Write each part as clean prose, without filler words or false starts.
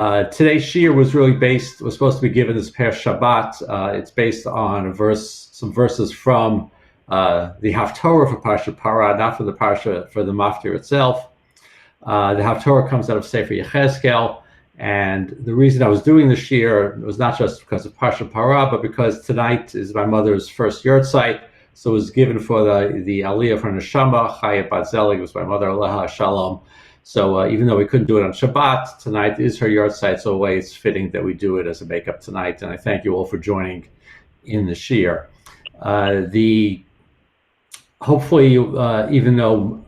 Today's Shiur was supposed to be given this Parshat Shabbat. It's based on some verses from the Haftorah for Parshat Parah, not from the Parsha, for the Maftir itself. The Haftorah comes out of Sefer Yechezkel, and the reason I was doing the Shiur was not just because of Parshat Parah, but because tonight is my mother's first yahrzeit, so it was given for the Aliyah for Neshama, Chaya Bat Zelig, was my mother, Aleha Shalom. So even though we couldn't do it on Shabbat, tonight is her yahrzeit, so it's fitting that we do it as a makeup tonight. And I thank you all for joining in the Shiur. Hopefully, even though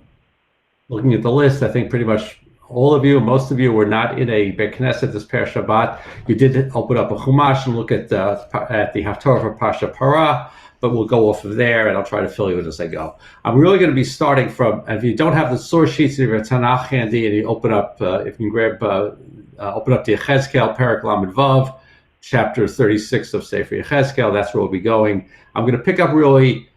looking at the list, I think pretty much all of you, most of you, were not in a Beit Knesset this Parshat Shabbat. You did open up a Chumash and look at the Haftorah for Parshat Parah, but we'll go off of there, and I'll try to fill you in as I go. I'm really going to be starting from, and if you don't have the source sheets of your Tanakh handy, and you open up, if you can grab, open up the Yechezkel, Perek Lamed Vav, chapter 36 of Sefer Yechezkel, that's where we'll be going. I'm going to pick up really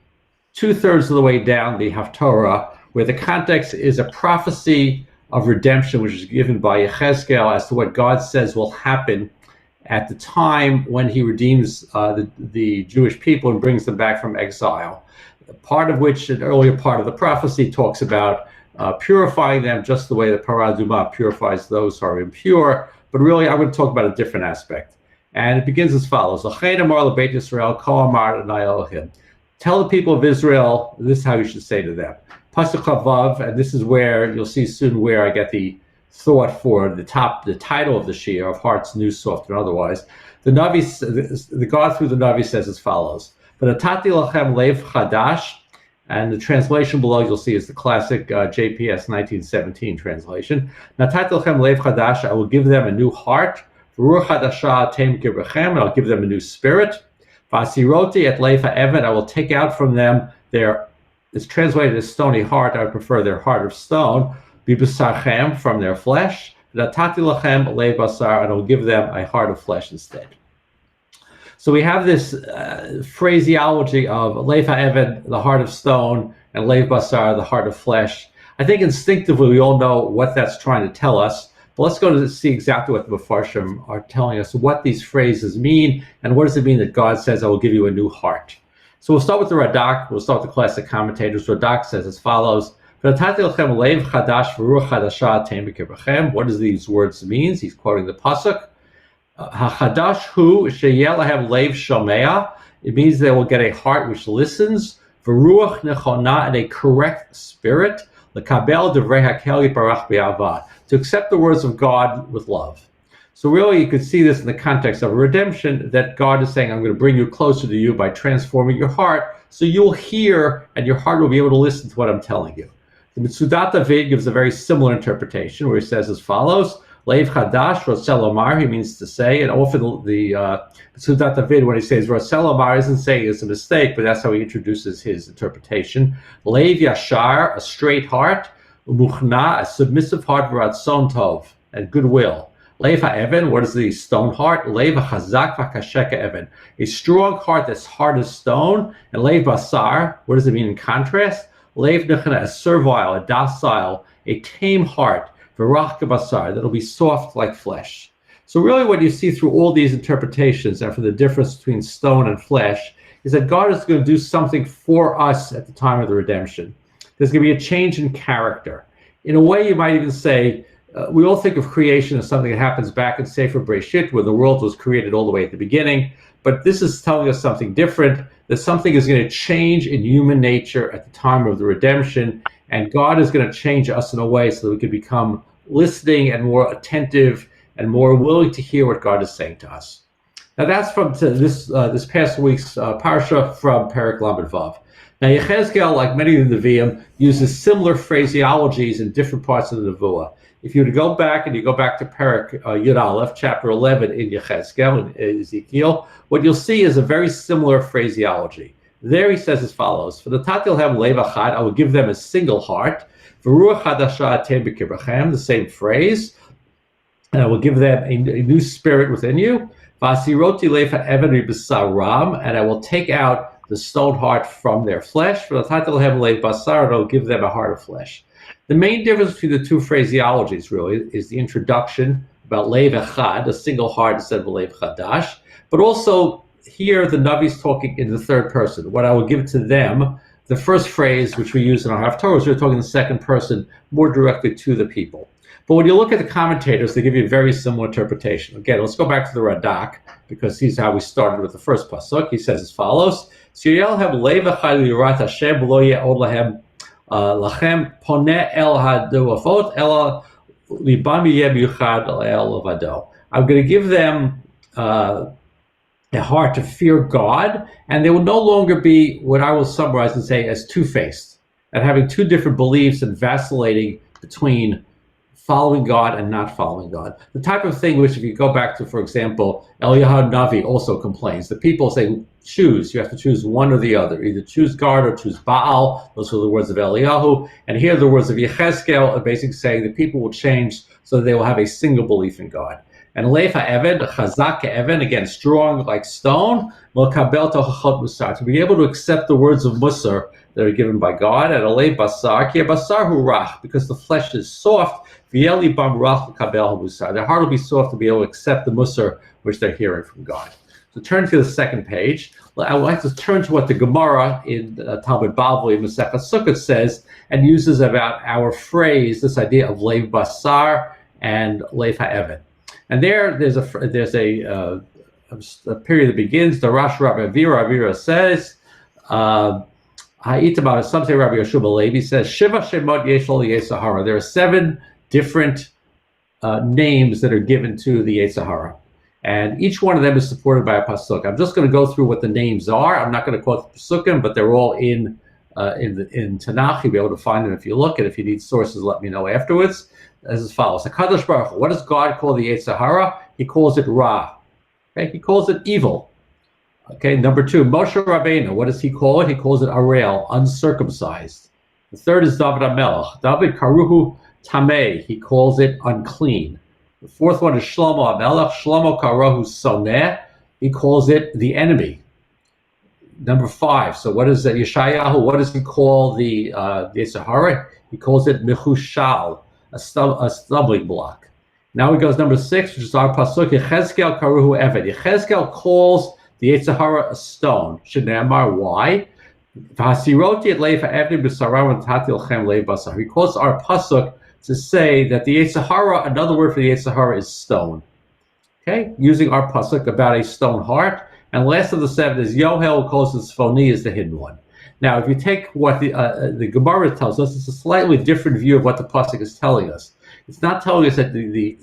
2/3 of the way down the Haftorah, where the context is a prophecy of redemption, which is given by Yechezkel as to what God says will happen at the time when he redeems the Jewish people and brings them back from exile. Part of which, an earlier part of the prophecy, talks about purifying them just the way the Parah Adumah purifies those who are impure. But really, I'm going to talk about a different aspect. And it begins as follows. Tell the people of Israel, this is how you should say to them. Pasuk Vav, and this is where you'll see soon where I get the thought for the title of the Shiur, of Hearts New, Soft, and Otherwise. The God through the Navi says as follows: "But atati lachem lev chadash," and the translation below you'll see is the classic JPS 1917 translation. "Natati lachem lev chadash," I will give them a new heart. V'ruach chadasha atem kibrechem, and I'll give them a new spirit. V'asiroti et lev ha'evet, I will take out from them their, it's translated as stony heart, I would prefer their heart of stone. Bibasarchem, from their flesh. Natati lachem lev basar, and I will give them a heart of flesh instead. So we have this phraseology of lev ha'evet, the heart of stone, and lev basar, the heart of flesh. I think instinctively we all know what that's trying to tell us, but let's go to see exactly what the Mefarshim are telling us, what these phrases mean, and what does it mean that God says, I will give you a new heart. So we'll start with the Radak, we'll start with the classic commentators. Radak says as follows: what does these words mean? He's quoting the pasuk. Hachadash hu sheyeh lahem lev shomea. It means they will get a heart which listens. V'ruach nechona, and a correct spirit. L'kabel divrei hakel yiparach be'ava, to accept the words of God with love. So really, you could see this in the context of redemption, that God is saying, I'm going to bring you closer to you by transforming your heart, so you'll hear and your heart will be able to listen to what I'm telling you. The Mitzudat David gives a very similar interpretation, where he says as follows: Leiv Chadash, Rosel Omar, he means to say, and often the Mitzudat David, when he says Rosel Omar, isn't saying it's a mistake, but that's how he introduces his interpretation. Leiv Yashar, a straight heart. Umuchna, a submissive heart, V'ratzon Tov, and goodwill. Leiv ha'even, what is the stone heart? Leiv ha'chazak v'kashek ha'even, a strong heart that's hard as stone. And leiv basar, what does it mean in contrast? Leiv nechana, a servile, a docile, a tame heart. V'rach basar, that'll be soft like flesh. So really what you see through all these interpretations, and for the difference between stone and flesh, is that God is going to do something for us at the time of the redemption. There's going to be a change in character. In a way, you might even say, we all think of creation as something that happens back in Sefer Breshit, where the world was created all the way at the beginning. But this is telling us something different, that something is going to change in human nature at the time of the redemption. And God is going to change us in a way so that we can become listening and more attentive and more willing to hear what God is saying to us. Now that's from this past week's Parsha from Perek Lamed Vav. Now Yechezkel, like many of the Nevi'im, uses similar phraseologies in different parts of the Nevuah. If you were to go back, and you go back to Perek Yud Aleph, chapter 11 in Yechezkel, in Ezekiel, what you'll see is a very similar phraseology. There he says as follows: For the Tatil Hem Lev Achad, I will give them a single heart. V'ruach Hadasha Atem B'kibrachem, the same phrase. And I will give them a new spirit within you. V'asiroti Lev Ha'even B'sar Ram, and I will take out the stone heart from their flesh. For the Tatil Hem Lev Basar, and I will give them a heart of flesh. The main difference between the two phraseologies really is the introduction about Lev Echad, a single heart instead of a Lev Chadash. But also here the Navi's talking in the third person. What I will give to them, the first phrase which we use in our Haftorah is we're talking in the second person more directly to the people. But when you look at the commentators, they give you a very similar interpretation. Again, let's go back to the Radak, because he's how we started with the first pasuk. He says as follows: lachem poneh el haduafot ela libam yeh biyuchad el levado. I'm going to give them a heart to fear God, and they will no longer be what I will summarize and say as two-faced, and having two different beliefs and vacillating between following God and not following God. The type of thing which, if you go back to, for example, Eliyahu Navi also complains. The people say, choose. You have to choose one or the other. Either choose God or choose Baal. Those are the words of Eliyahu. And here the words of Yechezkel are basically saying the people will change so that they will have a single belief in God. And Leif ha'even, chazak ha'even, again, strong like stone, l'kabel tochachot musar, to be able to accept the words of Musar that are given by God, and alei basar, ki basar hu rach, because the flesh is soft, v'yeli bam rach l'kabel musar. Their heart will be soft to be able to accept the Musar which they're hearing from God. So turn to the second page. I would like to turn to what the Gemara in Talmud Bavli, Masechet Sukkot says, and uses about our phrase, this idea of leiv basar and leiv ha'even. And there's a period that begins. The Rosh Rabbi Avira says, some say Rabbi Yeshua Levi says, Shiva Shemot Yesh Lo Yetzer Hara. There are 7 different names that are given to the Yetzer Hara, and each one of them is supported by a pasuk. I'm just going to go through what the names are. I'm not going to quote the pasukim, but they're all in Tanakh. You'll be able to find them if you look, and if you need sources, let me know afterwards. As follows: HaKadosh Baruch Hu, what does God call the Yetzer Hara? He calls it Ra. Okay, he calls it evil. Okay, number 2, Moshe Rabbeinu, what does he call it? He calls it Arel, uncircumcised. The third is David HaMelech. David Karuhu Tameh, he calls it unclean. The fourth one is Shlomo HaMelech. Shlomo Karuhu Soneh, he calls it the enemy. Number 5, so what is that? Yeshayahu, what does he call the Yetzer Hara? He calls it Mechushal, a stumbling block. Now he goes number 6, which is our pasuk. Yechezkel Karuhu Eved. Yechezkel calls the Yetzer Hara a stone. Shenamar, why? He calls our pasuk to say that the Yetzer Hara, another word for the Yetzer Hara is stone. Okay, using our pasuk about a stone heart. And last of the 7 is Yohel, who calls the Sfoni as the hidden one. Now, if you take what the Gemara tells us, it's a slightly different view of what the pasuk is telling us. It's not telling us that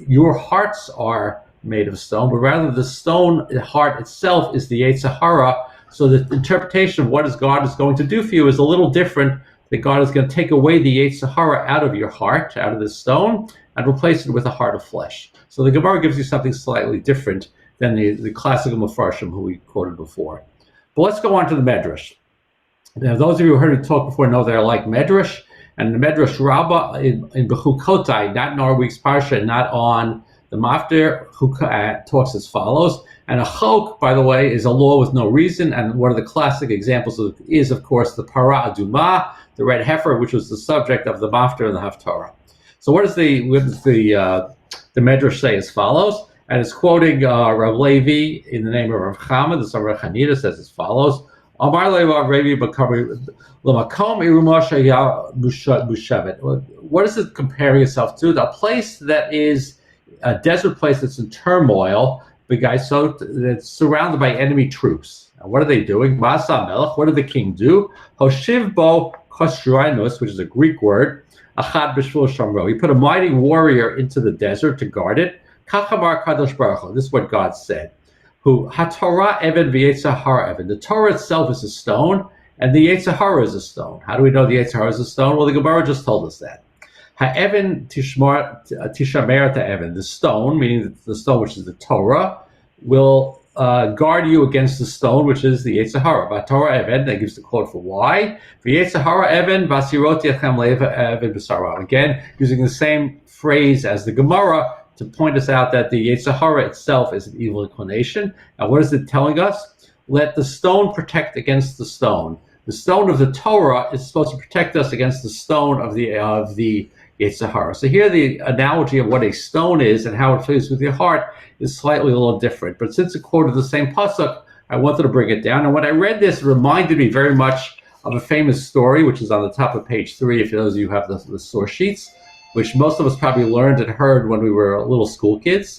your hearts are made of stone, but rather the stone heart itself is the Yetzer Hara. So the interpretation of what God is going to do for you is a little different. That God is going to take away the Yetzer Hara out of your heart, out of the stone, and replace it with a heart of flesh. So the Gemara gives you something slightly different than the classical Mefarshim who we quoted before. But let's go on to the Medrash. Now, those of you who heard me talk before know that I like Medrash. And the Medrash Rabbah in Bechukotai, not in our week's Parshat, not on the Maftir, talks as follows. And a chok, by the way, is a law with no reason. And one of the classic examples is, of course, the Para Adumah, the red heifer, which was the subject of the Maftir and the Haftarah. So what does the Medrash say as follows? And it's quoting Rav Levi in the name of Rav Chama. The Samar Chanita says as follows. What is it comparing itself to? A place that is a desert place that's in turmoil, so that's surrounded by enemy troops. Now, what are they doing? Masa Melech, what did the king do? Hoshivbo Kosruinus, which is a Greek word, Achad B'Shvul Shamro. He put a mighty warrior into the desert to guard it. Kachamar Kadosh Baruch Hu. This is what God said. Who HaTorah Even v'Yetzer Hara Even. The Torah itself is a stone, and the Yetzer Hara is a stone. How do we know the Yetzer Hara is a stone? Well, the Gemara just told us that. Ha'Even Tishamer Ta'Even. The stone, meaning the stone which is the Torah, will guard you against the stone which is the Yetzer Hara. VaTorah Even, that gives the quote for why. V'Yetzer Hara Even Vasirot Yechem Leva Even B'Sara. Again, using the same phrase as the Gemara, to point us out that the Yetzer Hara itself is an evil inclination. Now, what is it telling us? Let the stone protect against the stone. The stone of the Torah is supposed to protect us against the stone of the Yitzhahara. So here the analogy of what a stone is and how it plays with your heart is slightly a little different. But since it quoted the same pasuk, I wanted to bring it down. And when I read this, it reminded me very much of a famous story, which is on the top of page 3, if those of you have the source sheets, which most of us probably learned and heard when we were little school kids.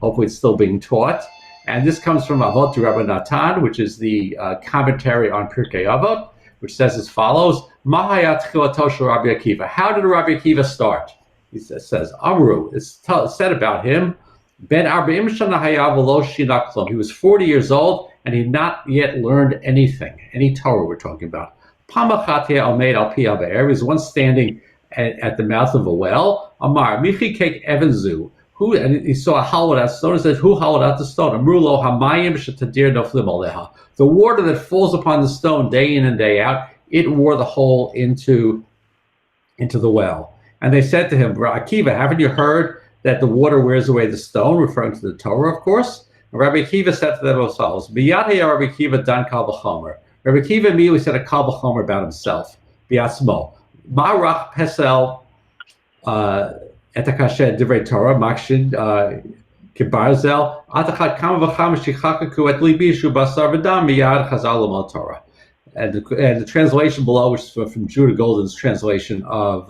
Hopefully it's still being taught. And this comes from Avot Rabbi Natan, which is the commentary on Pirkei Avot, which says as follows: Mahayat Chilato Shel Rabbi Akiva. How did Rabbi Akiva start? He says, Amru, it's said about him, Ben Arba'im Shana Hayav V'lo Shina Klum. He was 40 years old and he had not yet learned anything, any Torah we're talking about. Pamachat Almeid Al Pi Abe'er. He was once standing at the mouth of a well. Amar Michi Kek Evanzu. And he saw a hollowed out stone and said, who hollowed out the stone? Amrulo Hamayim Shetadir Noflim Aleha. The water that falls upon the stone day in and day out, it wore the hole into the well. And they said to him, Akiva, haven't you heard that the water wears away the stone, referring to the Torah, of course? And Rabbi Akiva said to them as follows: Biyatei Rabbi Akiva dan kal v'chomer. Rabbi Akiva immediately said a kal v'chomer about himself. Biatzmo. Ma'arach pesel etakashed divrei Torah makshid kibarzel atachat kama v'cham shichakaku et libi shu basar v'dam miyad chazal l'mal Torah. And the translation below, which is from Judah Golden's translation of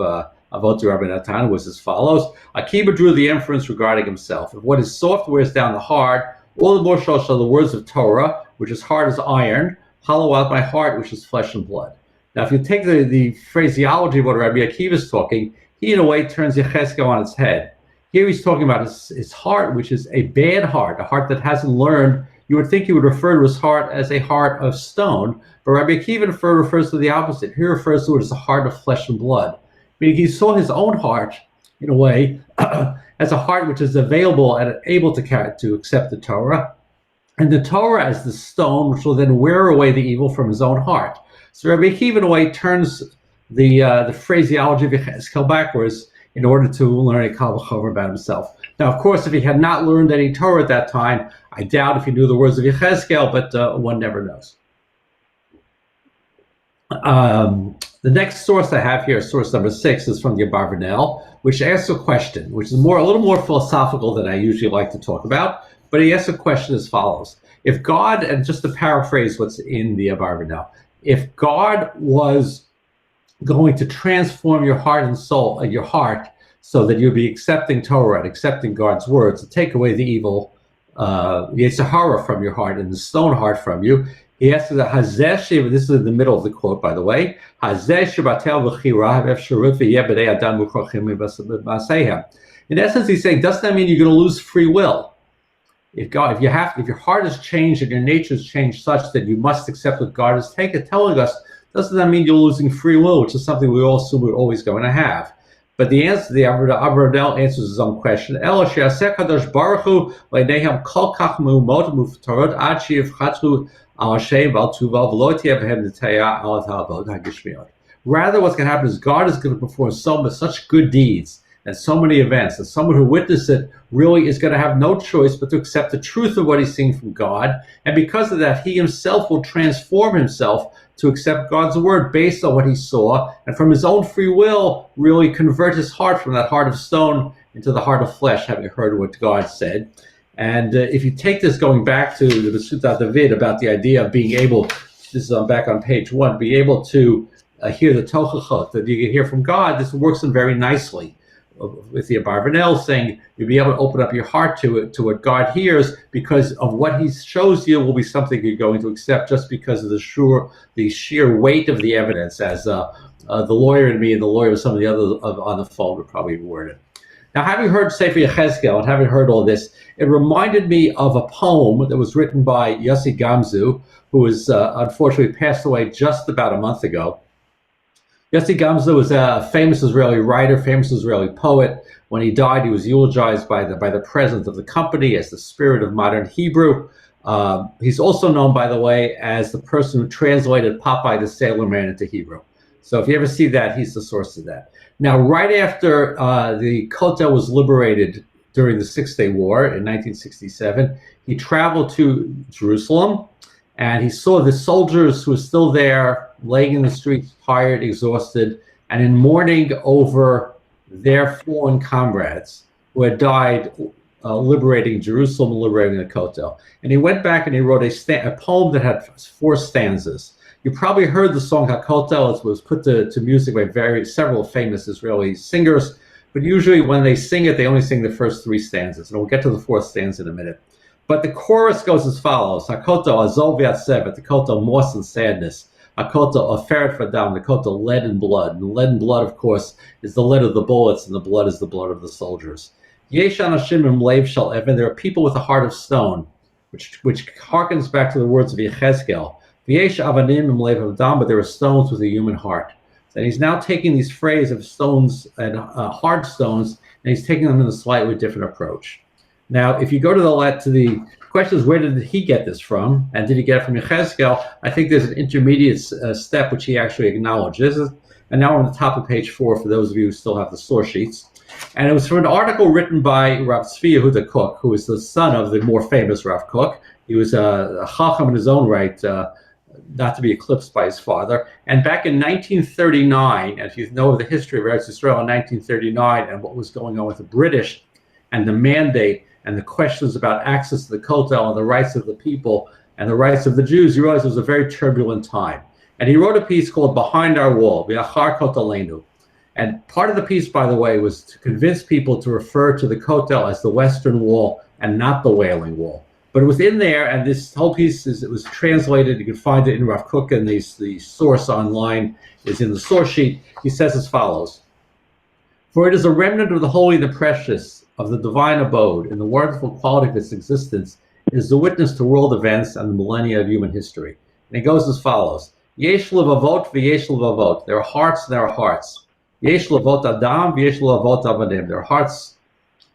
Avot Rabbi Natan, was as follows: Akiva drew the inference regarding himself. If what is soft wears down the hard, all the more shall the words of Torah, which is hard as iron, hollow out my heart, which is flesh and blood. Now, if you take the phraseology of what Rabbi Akiva is talking, he in a way turns Yechezkel on its head. Here he's talking about his heart, which is a bad heart, a heart that hasn't learned. You would think he would refer to his heart as a heart of stone, but Rabbi Akiva refers to the opposite. He refers to it as a heart of flesh and blood. Meaning he saw his own heart, in a way, as a heart which is available and able to accept the Torah, and the Torah as the stone which will then wear away the evil from his own heart. So Rabbi Akiva, in a way, turns the phraseology of Yechezkel backwards in order to learn a kal v'chomer about himself. Now, of course, if he had not learned any Torah at that time, I doubt if he knew the words of Yechezkel, but one never knows. The next source I have here, source number 6, is from the Abarvanel, which asks a question, which is a little more philosophical than I usually like to talk about, but he asks a question as follows. If God, and just to paraphrase what's in the Abarvanel, if God was going to transform your heart and soul, your heart, so that you'll be accepting Torah and accepting God's words, to take away the evil, Yitzhahara from your heart and the stone heart from you, he asks that Hazesh, this is in the middle of the quote, by the way, in essence, he's saying, doesn't that mean you're going to lose free will? If your heart has changed and your nature has changed such that you must accept what God is telling us, doesn't that mean you're losing free will, which is something we all assume we're always going to have? But the answer, the Abarvanel answers his own question. Rather, what's going to happen is God is going to perform such good deeds and so many events, and someone who witnessed it really is going to have no choice but to accept the truth of what he's seeing from God. And because of that, he himself will transform himself to accept God's word based on what he saw, and from his own free will, really convert his heart from that heart of stone into the heart of flesh, having heard what God said. And if you take this, going back to the Besutat David, about the idea of being able, this is back on page 1, be able to hear the Tochachot, that you can hear from God, this works in very nicely. With the Abarvanel saying you'll be able to open up your heart to what God hears, because of what he shows you will be something you're going to accept just because of the sheer weight of the evidence, as the lawyer in me and the lawyer of some of the others on the phone would probably word it. Now, having heard Sefer Yechezkel and having heard all this, it reminded me of a poem that was written by Yossi Gamzu, who was unfortunately passed away just about a month ago. Yossi Gamzu was a famous Israeli writer, famous Israeli poet. When he died, he was eulogized by the president of the company as the spirit of modern Hebrew. He's also known, by the way, as the person who translated Popeye the Sailor Man into Hebrew. So if you ever see that, he's the source of that. Now, right after the Kotel was liberated during the Six-Day War in 1967, he traveled to Jerusalem, and he saw the soldiers who were still there, laying in the streets, tired, exhausted, and in mourning over their fallen comrades who had died liberating Jerusalem and liberating the Kotel. And he went back and he wrote a poem that had 4 stanzas. You probably heard the song HaKotel. It was put to music by several famous Israeli singers, but usually when they sing it, they only sing the first 3 stanzas. And we'll get to the 4th stanza in a minute. But the chorus goes as follows: HaKotel azov yatsevet, the Kotel mourns and sadness. HaKotel aferet v'dam, the Kotel lead and blood. And the lead and blood, of course, is the lead of the bullets, and the blood is the blood of the soldiers. Yesh anashim im lev shel even, there are people with a heart of stone, which harkens back to the words of Yechezkel. V'yesh avanim im lev adam, but there are stones with a human heart. And he's now taking these phrases of stones and hard stones, and he's taking them in a slightly different approach. Now, if you go to the question is, where did he get this from? And did he get it from Yechezkel? I think there's an intermediate step which he actually acknowledges. And now we're on the top of page 4 for those of you who still have the source sheets. And it was from an article written by Rav Tzvi Yehuda Kook, who is the son of the more famous Rav Kook. He was a chacham in his own right, not to be eclipsed by his father. And back in 1939, and if you know the history of Eretz Yisrael in 1939 and what was going on with the British and the mandate and the questions about access to the Kotel and the rights of the people and the rights of the Jews, you realize it was a very turbulent time. And he wrote a piece called Behind Our Wall, V'achar Kotelenu. And part of the piece, by the way, was to convince people to refer to the Kotel as the Western Wall and not the Wailing Wall. But it was in there, and this whole piece it was translated. You can find it in Rav Kook, and the source online is in the source sheet. He says as follows: "For it is a remnant of the holy and the precious, of the divine abode, in the wonderful quality of its existence. It is the witness to world events and the millennia of human history." And it goes as follows: Yesh levavot v'yesh levavot. There are hearts and there are hearts. Yesh levavot adam v'yesh levavot avadim. There are hearts,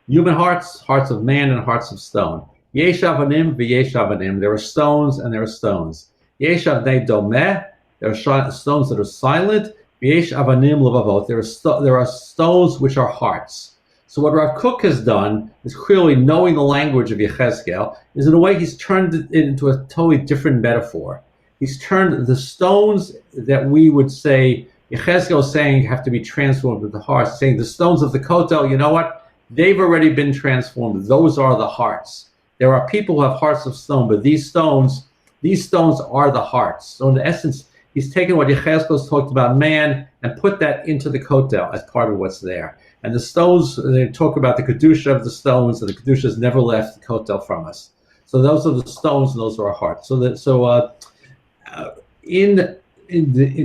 human hearts, hearts of man and hearts of stone. Yesh avanim v'yesh avanim. There are stones and there are stones. Yesh avnei domeh. There are stones that are silent. V'yesh avanim levavot. There are stones which are hearts. So what Rav Kook has done is clearly, knowing the language of Yechezkel, is in a way he's turned it into a totally different metaphor. He's turned the stones that we would say, Yechezkel is saying have to be transformed into hearts, saying the stones of the Kotel, you know what? They've already been transformed. Those are the hearts. There are people who have hearts of stone, but these stones are the hearts. So in essence, he's taken what Yechezkel's talked about man and put that into the Kotel as part of what's there. And the stones, they talk about the Kedusha of the stones, and the Kedusha has never left the Kotel from us. So those are the stones, and those are our hearts. In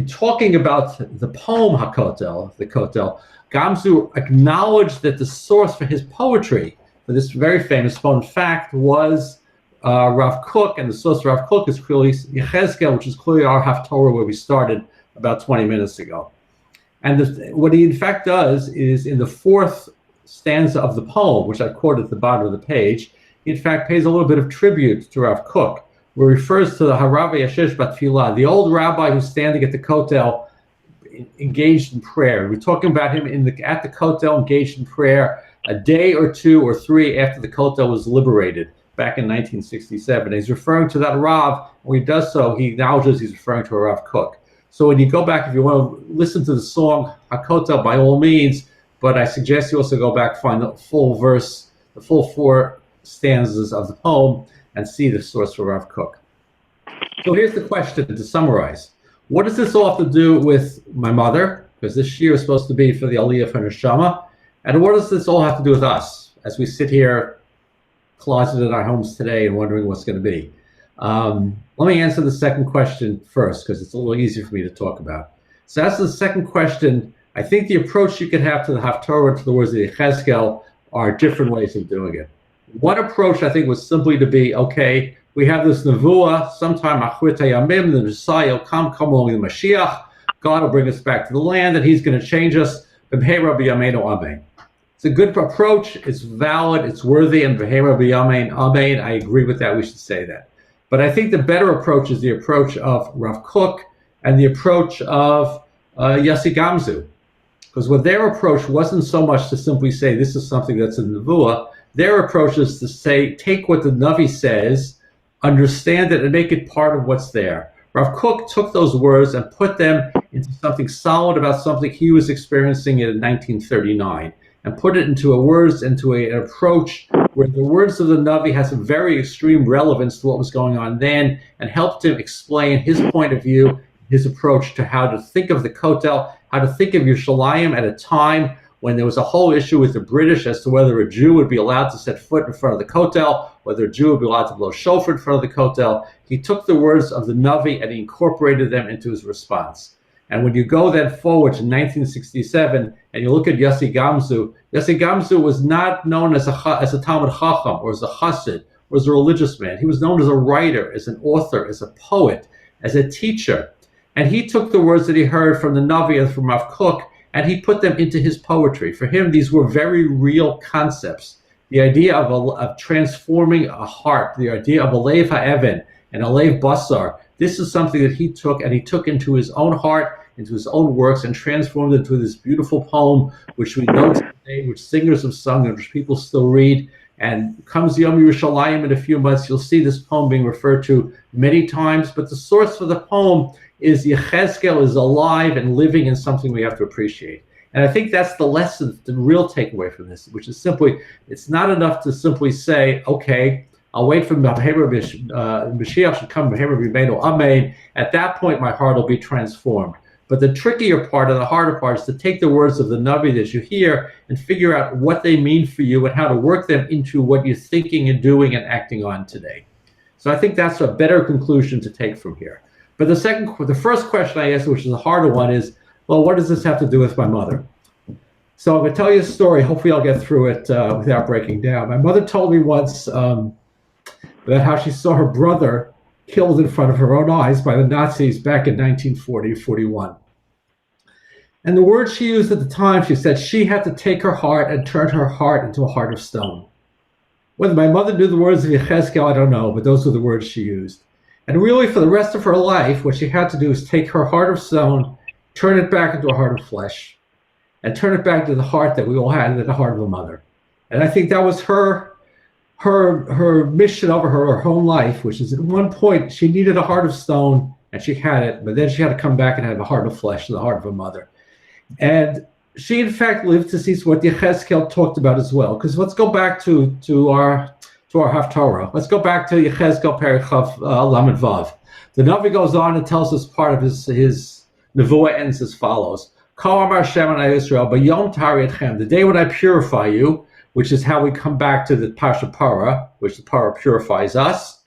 talking about the poem HaKotel, the Kotel, Gamzu acknowledged that the source for his poetry, for this very famous poem, in fact, was Rav Kook, and the source of Rav Kook is clearly Yechezkel, which is clearly our Haftorah where we started about 20 minutes ago. And what he in fact does is, in the 4th stanza of the poem, which I quoted at the bottom of the page, he in fact pays a little bit of tribute to Rav Kook, where he refers to the Harav Yashish Batfilah, the old rabbi who's standing at the Kotel, engaged in prayer. We're talking about him at the Kotel, engaged in prayer, a day or 2 or 3 after the Kotel was liberated back in 1967. And he's referring to that Rav. When he does so, he acknowledges he's referring to a Rav Kook. So when you go back, if you want to listen to the song HaKotel, by all means, but I suggest you also go back, find the full verse, the full 4 stanzas of the poem, and see the source for Rav Kook. So here's the question to summarize. What does this all have to do with my mother? Because this shiur is supposed to be for the Aliyah for Neshama. And what does this all have to do with us as we sit here closeted in our homes today and wondering what's going to be? Let me answer the second question first, because it's a little easier for me to talk about. So that's the second question. I think the approach you could have to the Haftorah, to the words of Yechezkel, are different ways of doing it. One approach, I think, was simply to be, okay, we have this nevuah, sometime Achrit Hayamim, the Messiah will come along the Mashiach, God will bring us back to the land, and he's going to change us. It's a good approach, it's valid, it's worthy, and I agree with that, we should say that. But I think the better approach is the approach of Rav Kook and the approach of Yossi Gamzu. Because what their approach wasn't so much to simply say this is something that's in the nevuah. Their approach is to say, take what the Navi says, understand it, and make it part of what's there. Rav Kook took those words and put them into something solid about something he was experiencing in 1939, and put it into an approach where the words of the Navi has a very extreme relevance to what was going on then, and helped him explain his point of view, his approach to how to think of the Kotel, how to think of Yerushalayim at a time when there was a whole issue with the British as to whether a Jew would be allowed to set foot in front of the Kotel, whether a Jew would be allowed to blow shofar in front of the Kotel. He took the words of the Navi and he incorporated them into his response. And when you go then forward to 1967 and you look at Yossi Gamzu was not known as a Talmud Chacham or as a Chassid or as a religious man. He was known as a writer, as an author, as a poet, as a teacher. And he took the words that he heard from the Navi and from Rav Kook, and he put them into his poetry. For him, these were very real concepts. The idea of transforming a heart, the idea of a leiv ha'even and a leiv basar, this is something that he took, and he took into his own heart, into his own works, and transformed it into this beautiful poem, which we know today, which singers have sung, and which people still read. And comes Yom Yerushalayim in a few months, you'll see this poem being referred to many times, but the source for the poem is Yechezkel is alive and living in something we have to appreciate. And I think that's the lesson, the real takeaway from this, which is simply, it's not enough to simply say, okay, I'll wait for Mashiach should come, Amen. At that point, my heart will be transformed. But the trickier part and the harder part is to take the words of the Navi that you hear and figure out what they mean for you and how to work them into what you're thinking and doing and acting on today. So I think that's a better conclusion to take from here. But the first question I asked, which is the harder one, is, well, what does this have to do with my mother? So I'm going to tell you a story. Hopefully I'll get through it without breaking down. My mother told me once about how she saw her brother killed in front of her own eyes by the Nazis back in 1940-41. And the word she used at the time, she said she had to take her heart and turn her heart into a heart of stone. Whether my mother knew the words of Yechezkel, I don't know, but those were the words she used. And really, for the rest of her life, what she had to do is take her heart of stone, turn it back into a heart of flesh, and turn it back to the heart that we all had, the heart of a mother. And I think that was her mission over her whole life, which is at one point she needed a heart of stone, and she had it, but then she had to come back and have a heart of flesh, the heart of a mother. And she, in fact, lived to see what Yechezkel talked about as well. Because let's go back to our Haftarah. Let's go back to Yechezkel Perichav Lamed Vav. The Navi goes on and tells us part of his Nevuah ends as follows. Kol Amar Shem Anai Yisrael, B'yom Tari Etchem, the day when I purify you, which is how we come back to the Parshat Parah, which the Parah purifies us.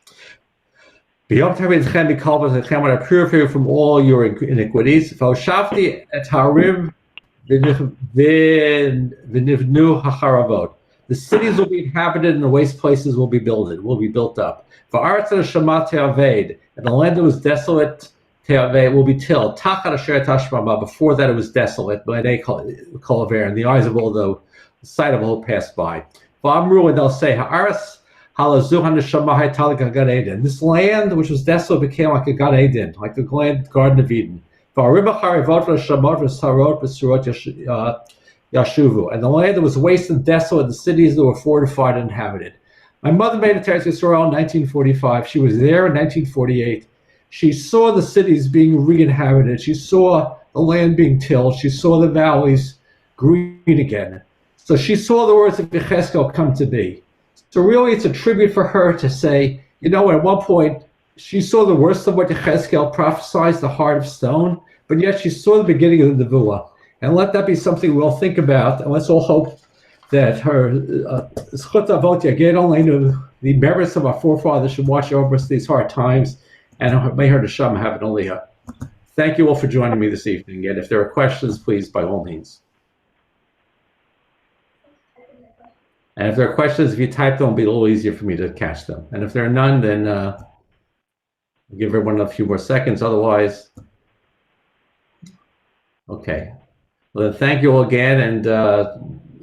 B'yom Tari Etchem, B'kol Etchem, when I purify you from all your iniquities. V'oshavti et harim v'nivnu hacharavot. The cities will be inhabited and the waste places will be built up. And the land that was desolate will be tilled. Before that it was desolate, and the eyes of all the sight of all passed by. And they'll say, this land which was desolate became like a Gan Eden, like the Garden of Eden. Yashuvu, and the land that was waste and desolate, the cities that were fortified and inhabited. My mother made it to Eretz Yisrael in 1945. She was there in 1948. She saw the cities being re-inhabited. She saw the land being tilled. She saw the valleys green again. So she saw the words of Yechezkel come to be. So really it's a tribute for her to say, you know, at one point she saw the worst of what Yechezkel prophesied, the heart of stone, but yet she saw the beginning of the Nevuah. And let that be something we'll think about, and let's all hope that her Zchut Avot Yagid Aleinu, the merits of our forefathers, should watch over us these hard times, and may her Neshama have an Aliyah. Thank you all for joining me this evening, and if there are questions, please, by all means. And if there are questions, if you type them, it'll be a little easier for me to catch them. And if there are none, then give everyone a few more seconds, otherwise. Okay. Well, thank you all again, and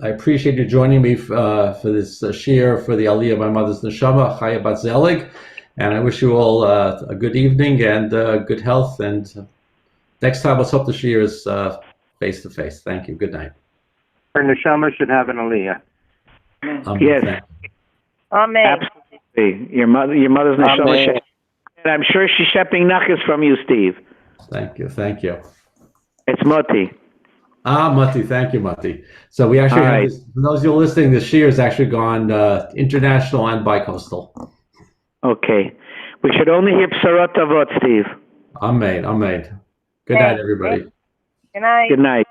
I appreciate you joining me for this shiur for the Aliyah of my mother's Neshama, Chaya Bat Zelig, and I wish you all a good evening and good health, and next time let's hope the shiur is face-to-face. Thank you. Good night. Her Neshama should have an Aliyah. Yes. Amen. Absolutely. Your mother's Neshama should And I'm sure she's shipping nachas from you, Steve. Thank you. Thank you. It's Moti. Mati. Thank you, Mati. So we actually All have right. this, for those of you listening, the Shiur has actually gone international and bi-coastal. Okay. We should only hear Psarot Avot, Steve. Amen. Amen. Good night, everybody. Good night. Good night.